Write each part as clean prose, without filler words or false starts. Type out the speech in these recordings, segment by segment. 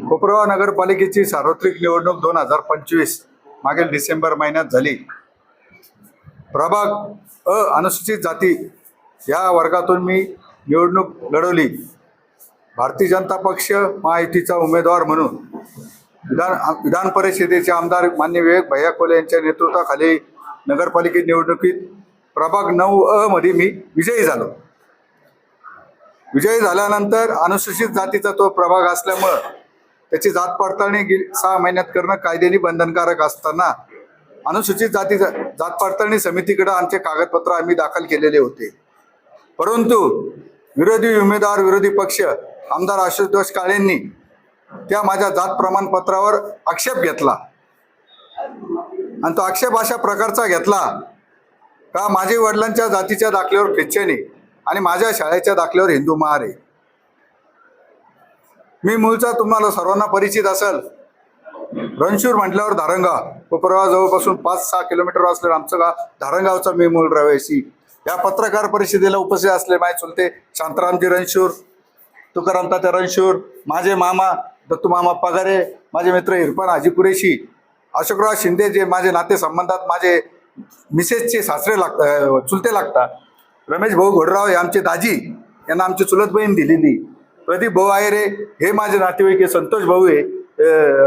कोपरगाव नगरपालिकेची सार्वत्रिक निवडणूक 2025 मागील डिसेंबर महिन्यात झाली. प्रभाग अनुसूचित जाती या वर्गातून मी निवडणूक लढवली. भारतीय जनता पक्ष महायुतीचा उमेदवार म्हणून विधान परिषदेचे आमदार माननीय विवेक भैया कोले यांच्या नेतृत्वाखाली नगरपालिकेत निवडणुकीत प्रभाग 9 मध्ये मी विजयी झालो. विजयी झाल्यानंतर अनुसूचित जातीचा तो प्रभाग असल्यामुळं त्याची जात पडताळणी 6 महिन्यात करणं कायद्याने बंधनकारक असताना अनुसूचित जाती जात पडताळणी समितीकडे आमचे कागदपत्र आम्ही दाखल केलेले होते. परंतु विरोधी उमेदवार विरोधी पक्ष आमदार आशुतोष काळेंनी त्या माझ्या जात प्रमाणपत्रावर आक्षेप घेतला आणि तो आक्षेप अशा प्रकारचा घेतला का माझे वडिलांच्या जातीच्या दाखल्यावर ख्रिश्चन आहे आणि माझ्या शाळेच्या दाखल्यावर हिंदू महार आहे. मी मूळचा तुम्हाला सर्वांना परिचित असेल, रणशूर म्हटल्यावर धारणगाव, कोपरगाव जवळपासून 5-6 किलोमीटर असलेलं आमचं गाव धारणगावचा मी मूळ रहिवासी. या पत्रकार परिषदेला उपस्थित असले माझे चुलते शांतारामजी रणशूर, तुकाराम तात्या रणशूर, माझे मामा दत्तू मामा पगारे, माझे मित्र इरफान हाजी कुरेशी, अशोकराव शिंदे जे माझे नाते संबंधात माझे मिसेसचे सासरे चुलते लागतात, रमेश भाऊ घोडराव हे आमचे दाजी, यांना आमची चुलत बहीण दिलेली, प्रदीप भाऊ आयरे हे माझे नातेवाईक आहे, संतोष भाऊ आहे,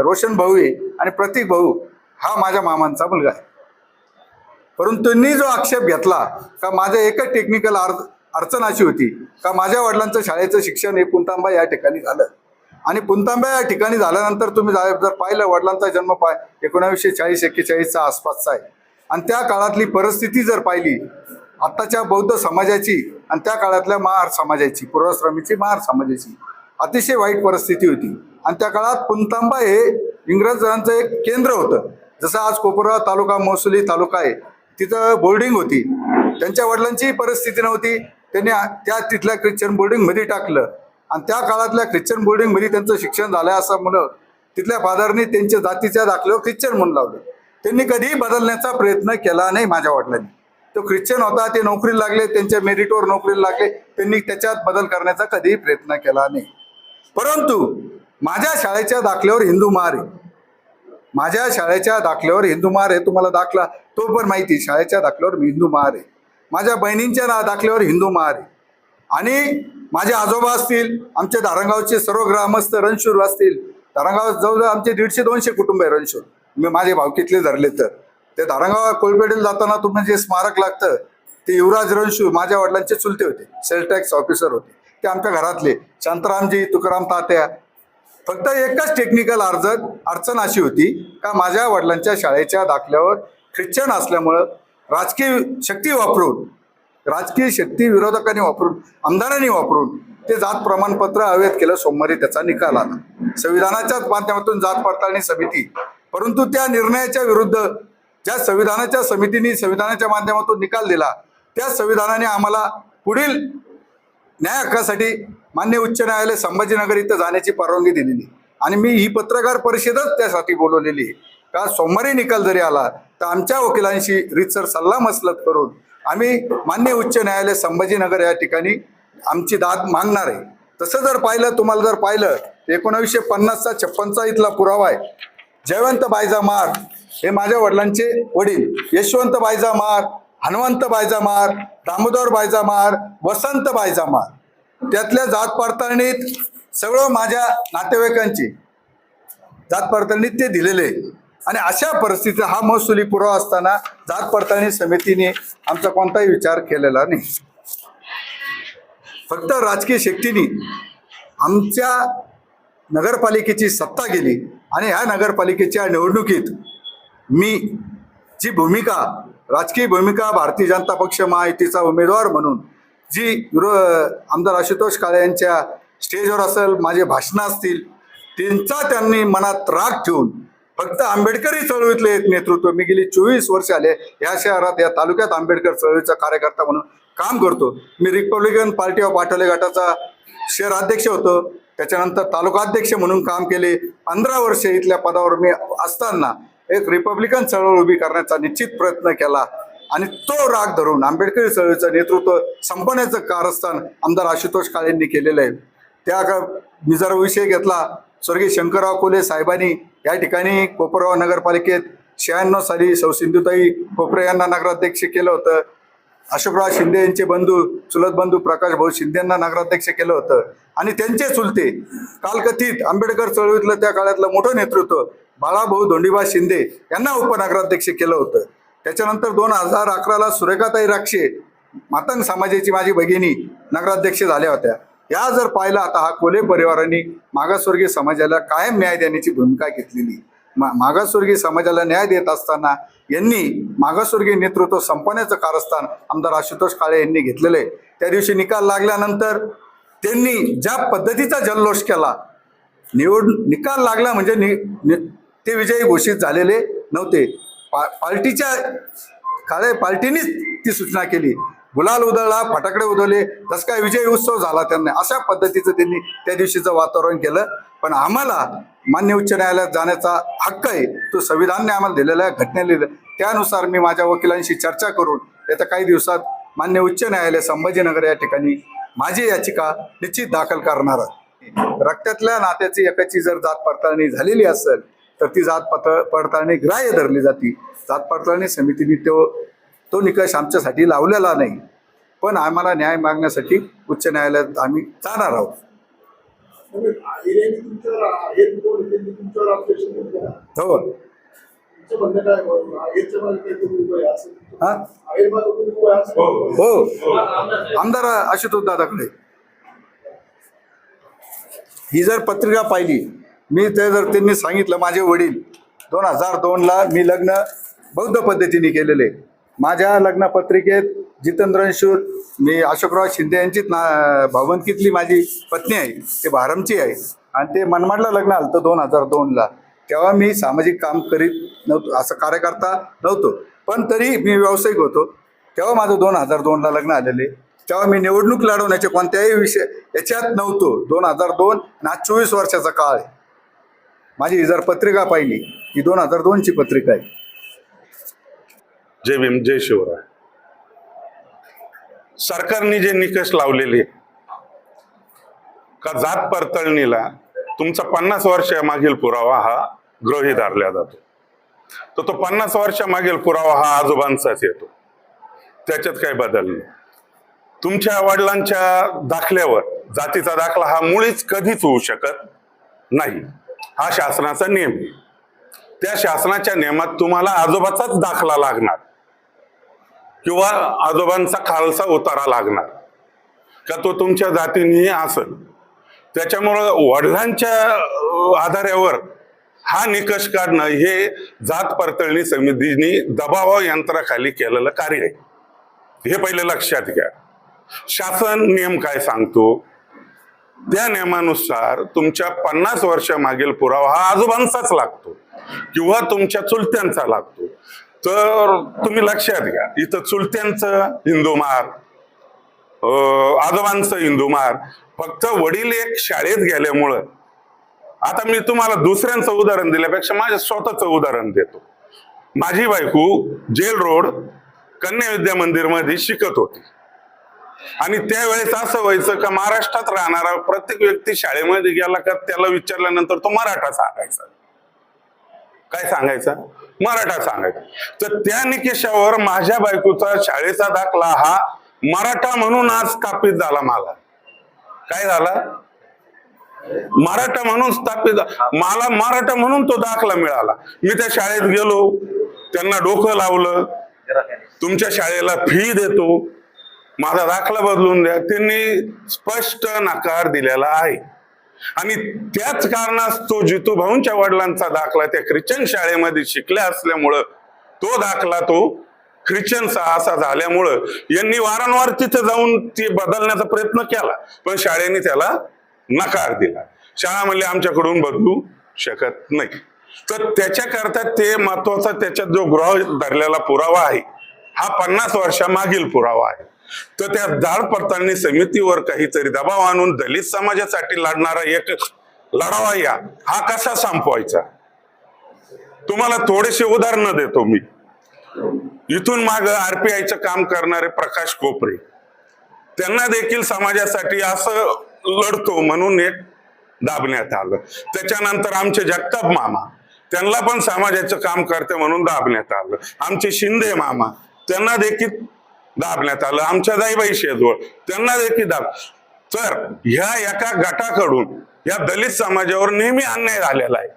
रोशन भाऊ आहे आणि प्रतीक भाऊ हा माझ्या मामांचा मुलगा आहे. परंतु त्यांनी जो आक्षेप घेतला का माझं एकच टेक्निकल अडचण अशी होती का माझ्या वडिलांचं शाळेचं शिक्षण हे पुंतांबा या ठिकाणी झालं आणि पुंतांबा या ठिकाणी झाल्यानंतर तुम्ही जर पाहिलं वडिलांचा जन्म 1940-41 आसपासचा आहे आणि त्या काळातली परिस्थिती जर पाहिली आत्ताच्या बौद्ध समाजाची आणि त्या काळातल्या महार समाजाची, पूर्वाश्रमीची महार समाजाची अतिशय वाईट परिस्थिती होती. आणि त्या काळात पुंतांबा हे इंग्रजांचं एक केंद्र होतं. जसं आज कोपरगाव तालुका महसुली तालुका आहे, तिथं बोर्डिंग होती. त्यांच्या वडिलांची परिस्थिती नव्हती, त्यांनी त्या तिथल्या ख्रिश्चन बोर्डिंगमध्ये टाकलं आणि त्या काळातल्या ख्रिश्चन बोर्डिंगमध्ये त्यांचं शिक्षण झालं असं म्हणून तिथल्या फादरनी त्यांच्या जातीच्या दाखल्यावर ख्रिश्चन म्हणून लावलं. त्यांनी कधीही बदलण्याचा प्रयत्न केला नाही. माझ्या वडिलांनी तो ख्रिश्चन होता, ते नोकरीला लागले, त्यांच्या मेरिटवर नोकरीला लागले, त्यांनी त्याच्यात बदल करण्याचा कधीही प्रयत्न केला नाही. परंतु माझ्या शाळेच्या दाखल्यावर हिंदू महार आहे, माझ्या शाळेच्या दाखल्यावर हिंदू महार आहे. तुम्हाला दाखला तो पण माहिती, शाळेच्या दाखल्यावर हिंदू महार आहे. माझ्या बहिणींच्या दाखल्यावर हिंदू महार आहे आणि माझे आजोबा असतील, आमच्या धारणगावचे सर्व ग्रामस्थ रणशूर असतील, धारणगाव जवळजवळ आमचे 150-200 कुटुंब आहे रणशूर, मी माझे भावकीतले धरले तर. ते धारणगाव कोळपेडीला जाताना तुम्हाला जे स्मारक लागतं ते युवराज रणशूर माझ्या वडिलांचे चुलते होते, सेल टॅक्स ऑफिसर होते, ते आमच्या घरातले. शांतारामजी, तुकाराम तात्या. फक्त एकच टेक्निकल अडचण अशी होती का माझ्या वडिलांच्या शाळेच्या दाखल्यावर ख्रिश्चन असल्यामुळं राजकीय शक्ती विरोधकांनी वापरून, आमदारांनी वापरून ते जात प्रमाणपत्र अवैध केलं. सोमवारी त्याचा निकाल आला संविधानाच्याच माध्यमातून जात पडताळणी समिती. परंतु त्या निर्णयाच्या विरुद्ध ज्या संविधानाच्या समितीने संविधानाच्या माध्यमातून निकाल दिला त्या संविधानाने आम्हाला पुढील न्याय हक्कासाठी मान्य उच्च न्यायालय संभाजीनगर इथं जाण्याची परवानगी दिलेली आणि मी ही पत्रकार परिषदच त्यासाठी बोलवलेली आहे का सोमवारी निकाल जरी आला तर आमच्या वकिलांशी रीतसर सल्ला मसलत करून आम्ही मान्य उच्च न्यायालय संभाजीनगर या ठिकाणी आमची दाद मागणार आहे. तसं जर पाहिलं, तुम्हाला जर पाहिलं 1950चा 56चा इथला पुरावा आहे. जयवंत बायजा महार हे माझ्या वडिलांचे वडील, यशवंत बायजा महार, हनुमंत बायजा महार, दामोदर बायजा महार, वसंत बायजा महार, त्यातल्या जात पडताळणीत सगळं माझ्या नातेवाईकांची जात पडताळणीत ते दिलेले. आणि अशा परिस्थितीत हा महसुली पुरावा असताना जात पडताळणी समितीने आमचा कोणताही विचार केलेला नाही. फक्त राजकीय शक्तीने आमच्या नगरपालिकेची सत्ता गेली आणि ह्या नगरपालिकेच्या निवडणुकीत मी जी भूमिका, राजकीय भूमिका भारतीय जनता पक्ष महायुतीचा उमेदवार म्हणून जी आमदार आशुतोष काळे यांच्या स्टेजवर असेल, माझे भाषणं असतील, त्यांचा त्यांनी मनात राग ठेवून फक्त आंबेडकरी चळवळीतले नेतृत्व, मी गेली 24 वर्ष आले या शहरात, या तालुक्यात आंबेडकर चळवळीचा कार्यकर्ता म्हणून काम करतो. मी रिपब्लिकन पार्टी ऑफ आठवले गटाचा शहर अध्यक्ष होतो, त्याच्यानंतर तालुका अध्यक्ष म्हणून काम केले. 15 वर्ष इथल्या पदावर मी असताना एक रिपब्लिकन चळवळ उभी करण्याचा निश्चित प्रयत्न केला आणि तो राग धरून आंबेडकरी चळवळीचं नेतृत्व संपवण्याचं कारस्थान आमदार आशुतोष काळेंनी केलेलं आहे. त्या मी जर विषय घेतला स्वर्गीय शंकरराव कोल्हे साहेबांनी या ठिकाणी कोपरगाव नगरपालिकेत 96 साली सौ सिंधुताई कोपरे यांना नगराध्यक्ष केलं होतं. अशोकराव शिंदे यांचे बंधू चुलत बंधू प्रकाश भाऊ शिंदे यांना नगराध्यक्ष केलं होतं. आणि त्यांचे चुलते कालकथित आंबेडकर चळवळीतलं त्या काळातलं मोठं नेतृत्व बाळाभाऊ धोंडीबा शिंदे यांना उपनगराध्यक्ष केलं होतं. त्याच्यानंतर 2011ला सुरेखाताई राक्षे मातंग समाजाची माझी भगिनी नगराध्यक्ष झाल्या होत्या. या जर पाहिलं आता हा कोल्हे परिवारांनी मागासवर्गीय समाजाला कायम न्याय देण्याची भूमिका घेतलेली. मागासवर्गीय समाजाला न्याय देत असताना यांनी मागासवर्गीय नेतृत्व संपवण्याचं कारस्थान आमदार आशुतोष काळे यांनी घेतलेलं आहे. त्या दिवशी निकाल लागल्यानंतर त्यांनी ज्या पद्धतीचा जल्लोष केला, निकाल लागला म्हणजे ते विजयी घोषित झालेले नव्हते. पार्टीनीच ती सूचना केली, गुलाल उधळला, फटाकडे उधळले, जसं काय विजय उत्सव झाला त्यांना, अशा पद्धतीचं त्यांनी त्या दिवशीचं वातावरण केलं. पण आम्हाला मान्य उच्च न्यायालयात जाण्याचा हक्क आहे, तो संविधानाने आम्हाला दिलेला आहे, घटनेला. त्यानुसार मी माझ्या वकिलांशी चर्चा करून येत्या काही दिवसात मान्य उच्च न्यायालय संभाजीनगर या ठिकाणी माझी याचिका निश्चित दाखल करणार आहे. रक्तातल्या नात्याची एकाची जर जात पडताळणी झालेली असेल तर ती जात पडताळणी ग्राह्य धरली जाते. जात पडताळणी समितीने तो निकष आमच्यासाठी लावलेला नाही. पण आम्हाला न्याय मागण्यासाठी उच्च न्यायालयात आम्ही जाणार आहोत. हो, हो, आमदार आशुतोष दादाकडे ही जर पत्रिका पाहिली, मी ते जर त्यांनी सांगितलं, माझे वडील 2002ला मी लग्न बौद्ध पद्धतीने केलेले. माझ्या लग्न पत्रिकेत जितेंद्र रणशूर, मी अशोकराव शिंदे यांचीच भावंडकीतली माझी पत्नी आहे, ते भारमची आहे. आणि ते मनमाडला लग्न आलं होतं 2002ला. तेव्हा मी सामाजिक काम करीत नव्हतो, असं कार्यकर्ता नव्हतो, पण तरी मी व्यावसायिक होतो. तेव्हा माझं 2002ला लग्न आलेले. तेव्हा मी निवडणूक लढवण्याचे कोणत्याही विषय याच्यात नव्हतो. 2002 आणि आज 24 वर्षाचा काळ आहे. माझी जर पत्रिका पाहिली, ही 2002ची पत्रिका आहे. जय भीम, जय शिवराय. सरकारने जे निकष लावलेले का जात पडताळणीला तुमचा 50 वर्षामागील पुरावा हा गृहीत धरला जातो, तर तो 50 वर्षामागील पुरावा हा आजोबांचाच येतो. त्याच्यात काही बदल नाही. तुमच्या वडिलांच्या दाखल्यावर जातीचा दाखला हा मुळीच कधीच होऊ शकत नाही. हा शासनाचा नियम आहे. त्या शासनाच्या नियमात तुम्हाला आजोबाचाच दाखला लागणार किंवा आजोबांचा खालसा उतारा लागणार का तो तुमच्या जातीने असेल. त्याच्यामुळं वडिलांच्या आधारावर हा निकष काढणं हे जात पडताळणी समितीने दबाव यंत्राखाली केलेलं कार्य आहे. हे पहिले लक्षात घ्या. शासन नियम काय सांगतो, त्या नियमानुसार तुमच्या 50 वर्षामागील पुरावा हा आजोबांचाच लागतो किंवा तुमच्या चुलत्यांचा लागतो. तर तुम्ही लक्षात घ्या, इथं चुलत्यांचं हिंदुमार, आजोबांचं हिंदुमार, फक्त वडील एक शाळेत गेल्यामुळं. आता मी तुम्हाला दुसऱ्यांचं उदाहरण दिल्यापेक्षा माझ्या स्वतःचं उदाहरण देतो. माझी बायको जेल रोड कन्या विद्या मंदिर मध्ये शिकत होती आणि त्यावेळेस असं व्हायचं का महाराष्ट्रात राहणारा प्रत्येक व्यक्ती शाळेमध्ये गेला का त्याला विचारल्यानंतर तो मराठा सांगायचा. काय सांगायचा? मराठा सांगायचा. तर त्या निकषावर माझ्या बायकोचा शाळेचा दाखला हा मराठा म्हणून आज स्थापित झाला. मला काय झाला? मराठा म्हणून स्थापित. मला मराठा म्हणून तो दाखला मिळाला. मी त्या शाळेत गेलो, त्यांना डोकं लावलं, तुमच्या शाळेला फी देतो, माझा दाखला बदलून द्या. त्यांनी स्पष्ट नकार दिलेला आहे. आणि त्याच कारणास तो जितूभाऊंच्या वडिलांचा दाखला त्या ख्रिश्चन शाळेमध्ये शिकल्या असल्यामुळं तो दाखला तो ख्रिश्चनचा असा झाल्यामुळं यांनी वारंवार तिथे जाऊन ती बदलण्याचा प्रयत्न केला, पण शाळेने त्याला नकार दिला. शाळा म्हणली आमच्याकडून बदलू शकत नाही. तर त्याच्याकरता ते महत्वाचा त्याच्यात जो गृहीत धरलेला पुरावा आहे हा 50 वर्षामागील पुरावा आहे. तर त्या जात पडताळणी समितीवर काहीतरी दबाव आणून दलित समाजासाठी लढणारा एक लढावा या हा कसा संपवायचा? तुम्हाला थोडेसे उदाहरणं देतो मी. इथून माग आरपीआयचं काम करणारे प्रकाश कोपरे, त्यांना देखील समाजासाठी असं लढतो म्हणून एक दाबण्यात आलं. त्याच्यानंतर आमचे जगताप मामा, त्यांना पण समाजाचं काम करते म्हणून दाबण्यात आलं. आमचे शिंदे मामा, त्यांना देखील दाबण्यात आलं. आमच्या दाईबाई शेजवळ, त्यांना देखील तर ह्या एका गटाकडून या दलित समाजावर नेहमी अन्याय झालेला आहे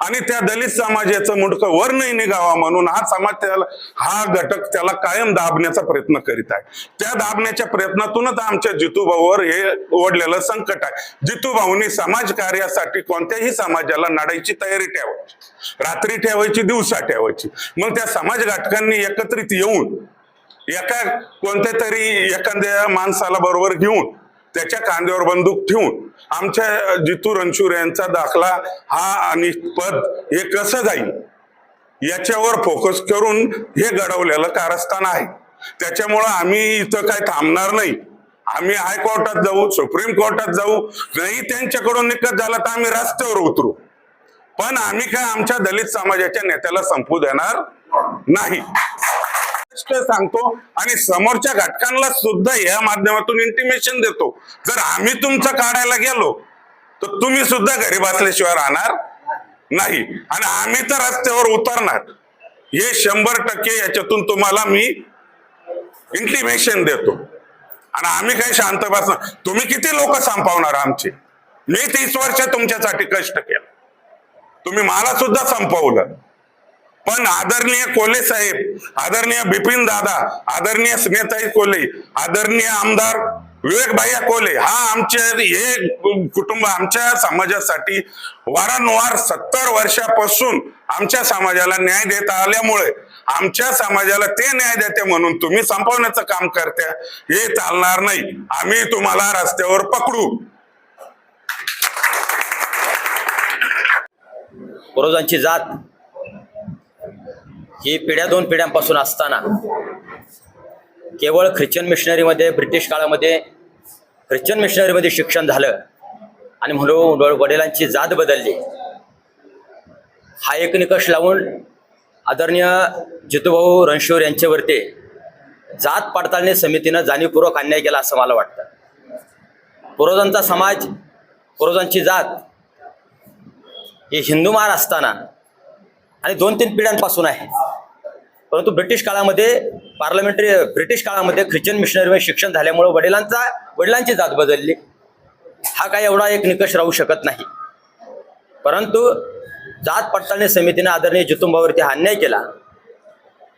आणि त्या दलित समाजाचं मुंडकं वर नाही निघावा म्हणून हा समाज त्याला, हा घटक त्याला कायम दाबण्याचा प्रयत्न करीत आहे. त्या दाबण्याच्या प्रयत्नातूनच आमच्या जितूभाऊवर हे ओढलेलं संकट आहे. जितूभाऊंनी समाज कार्यासाठी कोणत्याही समाजाला लढायची तयारी ठेवायची, रात्री ठेवायची, दिवसा ठेवायची. मग त्या समाज घटकांनी एकत्रित येऊन एका कोणत्या तरी एखाद्या माणसाला बरोबर घेऊन त्याच्या खांद्यावर बंदूक ठेवून आमच्या जितू रणशूर यांचा दाखला हा आणि पद हे कसं जाईल याच्यावर फोकस करून हे घडवलेलं कारस्थान आहे. त्याच्यामुळं आम्ही इथं काय थांबणार नाही. आम्ही हायकोर्टात जाऊ, सुप्रीम कोर्टात जाऊ, नाही त्यांच्याकडून निकाल झाला तर आम्ही रस्त्यावर उतरू. पण आम्ही काय आमच्या दलित समाजाच्या नेत्याला संपू देणार नाही सांगतो. आणि समोरच्या घटकांना सुद्धा या माध्यमातून इंटिमेशन देतो, जर आम्ही तुमचं काढायला गेलो तर तुम्ही सुद्धा घरी बसल्याशिवाय राहणार नाही आणि आम्ही तर रस्त्यावर उतरणार. हे 100% याच्यातून तुम्हाला मी इंटिमेशन देतो. आणि आम्ही काही शांत बसणार. तुम्ही किती लोक संपवणार आमचे? मी 30 वर्ष तुमच्यासाठी कष्ट केलं, तुम्ही मला सुद्धा संपवलं. पण आदरणीय कोल्हे साहेब, आदरणीय बिपिन दादा, आदरणीय स्नेहताई कोल्हे, आदरणीय आमदार विवेक भैया कोल्हे, हा आमचे हे कुटुंब आमच्या समाजासाठी वारंवार 70 वर्षापासून आमच्या समाजाला न्याय देत आल्यामुळे आमच्या समाजाला ते न्याय देते म्हणून तुम्ही संपवण्याचं काम करता, हे चालणार नाही. आम्ही तुम्हाला रस्त्यावर पकडू. पूर्वजांची जात ही पिढ्या 2 पिढ्यांपासून असताना केवळ ख्रिश्चन मिशनरीमध्ये, ब्रिटिश काळामध्ये ख्रिश्चन मिशनरीमध्ये शिक्षण झालं आणि म्हणून वडिलांची जात बदलली, हा एक निकष लावून आदरणीय जितूभाऊ रणशूर यांच्यावरती जात पडताळणी समितीनं जाणीवपूर्वक अन्याय केला असं मला वाटतं. पूर्वजांचा समाज, पूर्वजांची जात ही हिंदुमार असताना आणि 2-3 पिढ्यांपासून आहे. परंतु ब्रिटिश काळामध्ये ख्रिश्चन मिशनरीमध्ये शिक्षण झाल्यामुळे वडिलांची जात बदलली. हा काय एवढा एक निकष राहू शकत नाही. परंतु जात पडताळणी समितीने आदरणीय जितूभाऊवरती हा अन्याय केला.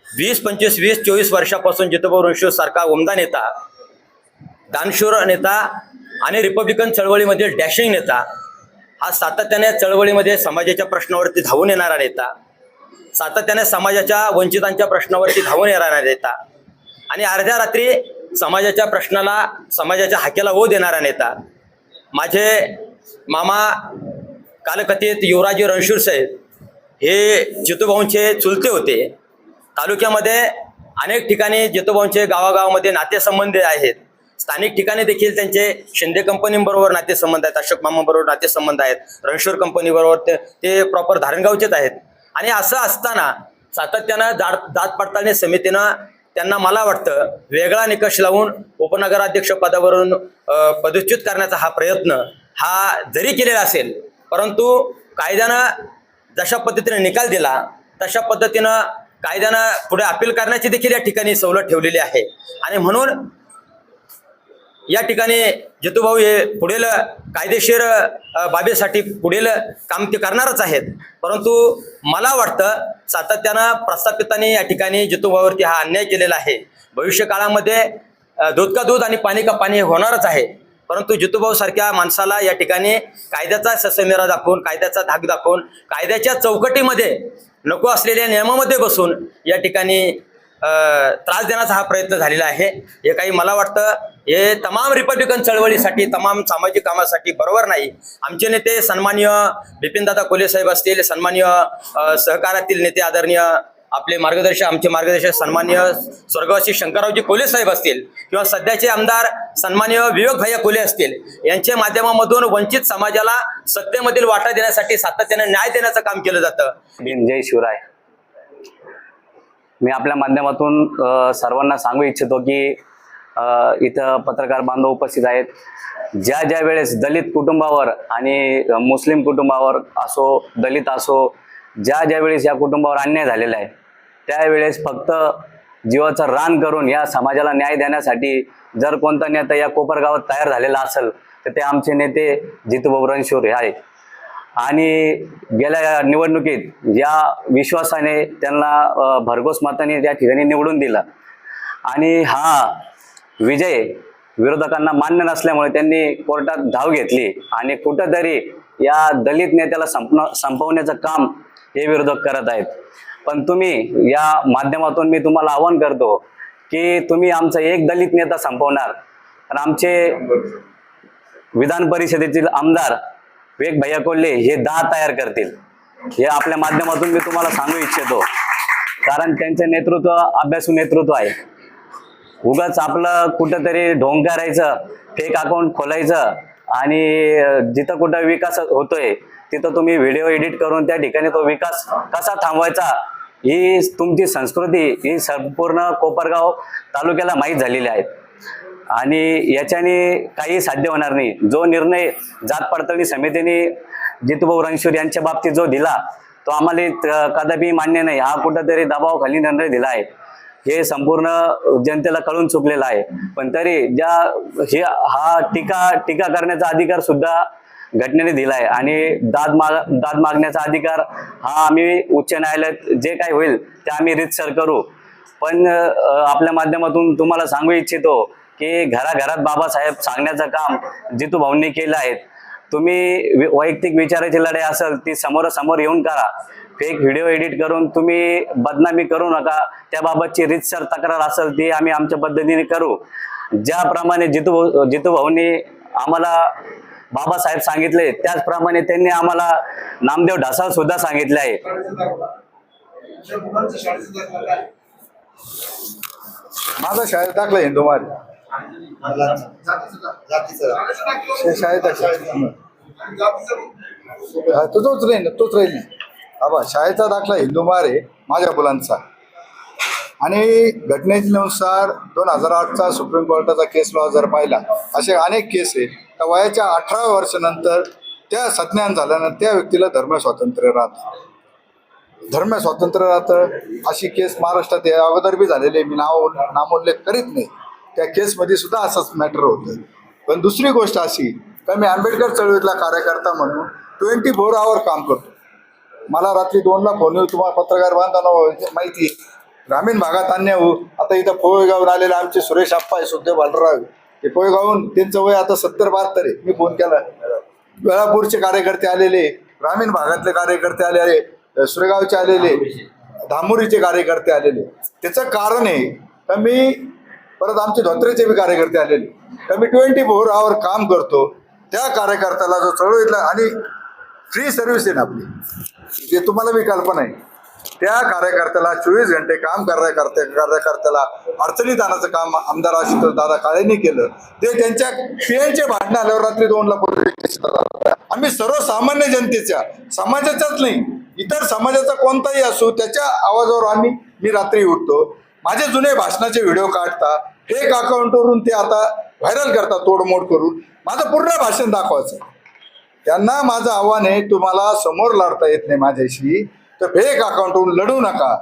20-25-20-24 वर्षापासून जितूभाऊ रणशूर सारखा उमदा नेता, दानशूर नेता आणि रिपब्लिकन चळवळीमध्ये डॅशिंग नेता, हा सातत्याने चळवळीमध्ये समाजाच्या प्रश्नावरती धावून येणारा नेता, सातत्याने समाजाच्या वंचितांच्या प्रश्नावरती धावून येणारा नेता आणि अर्ध्या रात्री समाजाच्या प्रश्नाला, समाजाच्या हाकेला ओ देणारा नेता, माझे मामा कालकथित युवराजी रणशूर साहेब हे जितूभाऊंचे चुलते होते. तालुक्यामध्ये अनेक ठिकाणी जितूभाऊंचे गावागावामध्ये नातेसंबंध आहेत. स्थानिक ठिकाणी देखील त्यांचे शिंदे कंपनीबरोबर नातेसंबंध आहेत, अशोक मामाबरोबर नातेसंबंध आहेत, रणशूर कंपनीबरोबर ते प्रॉपर धारणगावचेच आहेत. आणि असं असताना सातत्यानं जात पडताळणी समितीनं त्यांना मला वाटतं वेगळा निकष लावून उपनगराध्यक्ष पदावरून पदच्युत करण्याचा हा प्रयत्न हा जरी केलेला असेल, परंतु कायद्यानं जशा पद्धतीने निकाल दिला तशा पद्धतीनं कायद्यानं पुढे अपील करण्याची देखील या ठिकाणी सवलत ठेवलेली आहे. आणि म्हणून या ठिकाणी जितूभाऊ हे पुढील कायदेशीर बाबीसाठी पुढील काम ते करणारच आहेत. परंतु मला वाटतं सातत्यानं प्रस्थापितांनी या ठिकाणी जितूभाऊवरती हा अन्याय केलेला आहे. भविष्य काळामध्ये दूध का दूध आणि पाणी का पाणी होणारच आहे. परंतु जितूभाऊ सारख्या माणसाला या ठिकाणी कायद्याचा ससेमिरा दाखवून, कायद्याचा धाक दाखवून, कायद्याच्या चौकटीमध्ये नको असलेल्या नियमामध्ये बसून या ठिकाणी त्रास देण्याचा हा प्रयत्न झालेला आहे. हे काही मला वाटतं हे तमाम रिपब्लिकन चळवळीसाठी, तमाम सामाजिक कामासाठी बरोबर नाही. आमचे नेते सन्माननीय बिपिनदादा कोल्हे साहेब असतील, सन्माननीय सहकारातील नेते आदरणीय आपले आमचे मार्गदर्शक सन्माननीय स्वर्गवासी शंकररावजी कोल्हे साहेब असतील किंवा सध्याचे आमदार सन्माननीय विवेक भैया कोल्हे असतील, यांच्या माध्यमामधून वंचित समाजाला सत्तेमधील वाटा देण्यासाठी सातत्याने न्याय देण्याचं काम केलं जातं. जय शिवराय. मी आपल्या माध्यमातून सर्वांना सांगू इच्छितो की इथं पत्रकार बांधव उपस्थित आहेत. ज्या ज्या वेळेस दलित कुटुंबावर आणि मुस्लिम कुटुंबावर असो, दलित असो, ज्या ज्या वेळेस या कुटुंबावर अन्याय झालेला आहे, त्यावेळेस फक्त जीवाचं रान करून या समाजाला न्याय देण्यासाठी जर कोणता नेता या कोपरगावात तयार झालेला असेल तर ते आमचे नेते जितूभाऊ रणशूर हे आहेत. आणि गेल्या निवडणुकीत या विश्वासाने त्यांना भरघोस मताने त्या ठिकाणी निवडून दिलं आणि हा विजय विरोधकांना मान्य नसल्यामुळे त्यांनी कोर्टात धाव घेतली आणि कुठंतरी या दलित नेत्याला संपवण्याचं काम हे विरोधक करत आहेत. पण तुम्ही या माध्यमातून मी तुम्हाला आवाहन करतो की तुम्ही आमचा एक दलित नेता संपवणार आणि आमचे विधान परिषदेतील आमदार विवेक भैया कोल्हे हे 10 तयार करतील. हे आपल्या माध्यमातून मी तुम्हाला सांगू इच्छितो, कारण त्यांचे नेतृत्व अभ्यासू नेतृत्व आहे. उगाच आपलं कुठंतरी ढोंग करायचं, फेक अकाउंट खोलायचं आणि जिथं कुठं विकास होतोय तिथं तुम्ही व्हिडिओ एडिट करून त्या ठिकाणी तो विकास कसा थांबवायचा ही तुमची संस्कृती ही संपूर्ण कोपरगाव तालुक्याला माहीत झालेली आहे. आणि याच्याने काही साध्य होणार नाही. जो निर्णय जात पडताळणी समितीने जितूभाऊ रणशूर यांच्या बाबतीत जो दिला तो आम्हाला कदापि मान्य नाही. हा कुठंतरी दबावाखाली निर्णय दिला आहे, हे संपूर्ण जनतेला कळून चुकलेलं आहे. पण तरी हा टीका करण्याचा अधिकार सुद्धा घटनेने दिला आहे आणि दाद मागण्याचा अधिकार हा आम्ही उच्च न्यायालयात जे काही होईल ते आम्ही रीतसर करू. पण आपल्या माध्यमातून तुम्हाला सांगू इच्छितो की घराघरात बाबासाहेब सांगण्याचं काम जितूभाऊंनी केलं आहे. तुम्ही वैयक्तिक विचाराची लढाई असेल ती समोरासमोर येऊन करा. फेक व्हिडिओ एडिट करून तुम्ही बदनामी करू नका. त्याबाबतची रीतसर तक्रार असेल ती आम्ही आमच्या पद्धतीने करू. ज्याप्रमाणे जितूभाऊंनी आम्हाला बाबासाहेब सांगितले त्याचप्रमाणे त्यांनी आम्हाला नामदेव ढसाळ सुद्धा सांगितले आहे. माझा शाळेत दाखला हिंदुमारी शाळेत तोच राहील बाबा. शाळेचा दाखला हिंदुमार आहे माझ्या मुलांचा. आणि घटनेनुसार 2008चा सुप्रीम कोर्टाचा केस लॉ जर पाहिला, असे अनेक केस आहे तर वयाच्या 18 वर्षानंतर त्या सज्ञान झाल्यानंतर त्या व्यक्तीला धर्मस्वातंत्र्य राहतं. अशी केस महाराष्ट्रात अगोदर बी झालेली, मी नामोल्लेख करीत नाही. त्या केसमध्ये सुद्धा असंच मॅटर होतं. पण दुसरी गोष्ट अशी का मी आंबेडकर चळवळीतला कार्यकर्ता म्हणून 24 आवर काम करतो. मला रात्री 2ला फोन येऊ, तुम्हाला पत्रकार बांधवांना माहिती आहे ग्रामीण भागात अन्याय होऊ. आता इथं पोळेगावून आलेले आमचे सुरेश आप्पा आहे, सुखदेव बालराव हे पोळेगावून, त्यांचं वय आता 70-72 आहे. मी फोन केला, वेळापूरचे कार्यकर्ते आलेले, ग्रामीण भागातले कार्यकर्ते आलेले, सुरेगावचे आलेले, धामुरीचे कार्यकर्ते आलेले. त्याचं कारण आहे का मी परत आमचे धोत्रेचे बी कार्यकर्ते आलेले का मी 24 आवर काम करतो. त्या कार्यकर्त्याला जो चळवळीतला आणि फ्री सर्व्हिस आहे ना आपली, जे तुम्हाला बी कल्पना आहे, त्या कार्यकर्त्याला 24 घंटे काम कार्यकर्त्याला अडचणीत आणायचं काम आमदार आशुतोष दादा काळेंनी केलं. ते त्यांच्या पियांचे भांडणं आल्यावर रात्री 2ला पोलीस. आम्ही सर्वसामान्य जनतेच्या, समाजाचाच नाही इतर समाजाचा कोणताही असो, त्याच्या आवाजावर मी रात्री उठतो. माझे जुने भाषणाचे व्हिडिओ काढता, फेक अकाउंटवरून ते आता व्हायरल करता तोडमोड करून. माझं पूर्ण भाषण दाखवायचं. त्यांना माझं आव्हान आहे, तुम्हाला समोर लढता येत नाही माझ्याशी तर फेक अकाउंटवरून लढू नका,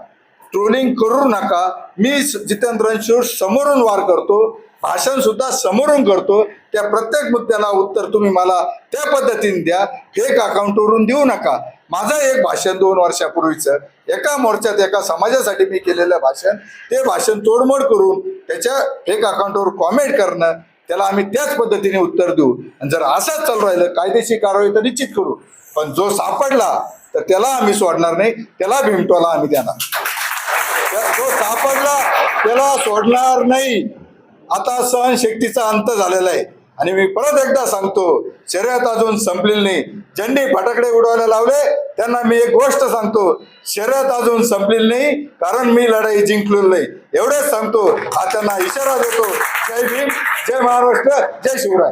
ट्रोलिंग करू नका. मी जितेंद्र रणशूर समोरून वार करतो, भाषण सुद्धा समोरून करतो. त्या प्रत्येक मुद्द्याला उत्तर तुम्ही मला त्या पद्धतीने द्या, फेक अकाउंटवरून देऊ नका. माझं एक भाषण 2 वर्षापूर्वीचं एका मोर्चात एका समाजासाठी मी केलेलं भाषण, ते भाषण तोडमोड करून त्याच्या फेक अकाउंटवर कॉमेंट करणं, त्याला आम्ही त्याच पद्धतीने उत्तर देऊ. आणि जर असंच चालू राहिलं कायदेशीर कारवाई तर निश्चित करू. पण जो सापडला तर त्याला आम्ही सोडणार नाही, त्याला भिमटोला आम्ही देणार. जो सापडला त्याला सोडणार नाही. आता सहनशक्तीचा अंत झालेला आहे. आणि मी परत एकदा सांगतो, शर्यत अजून संपलेली नाही. झेंडे फटाकडे उडवायला लावले त्यांना मी एक गोष्ट सांगतो, शर्यत अजून संपलेली नाही, कारण मी लढाई जिंकलेली नाही. एवढेच सांगतो. हा त्यांना इशारा देतो. जय भीम, जय महाराष्ट्र, जय शिवराय.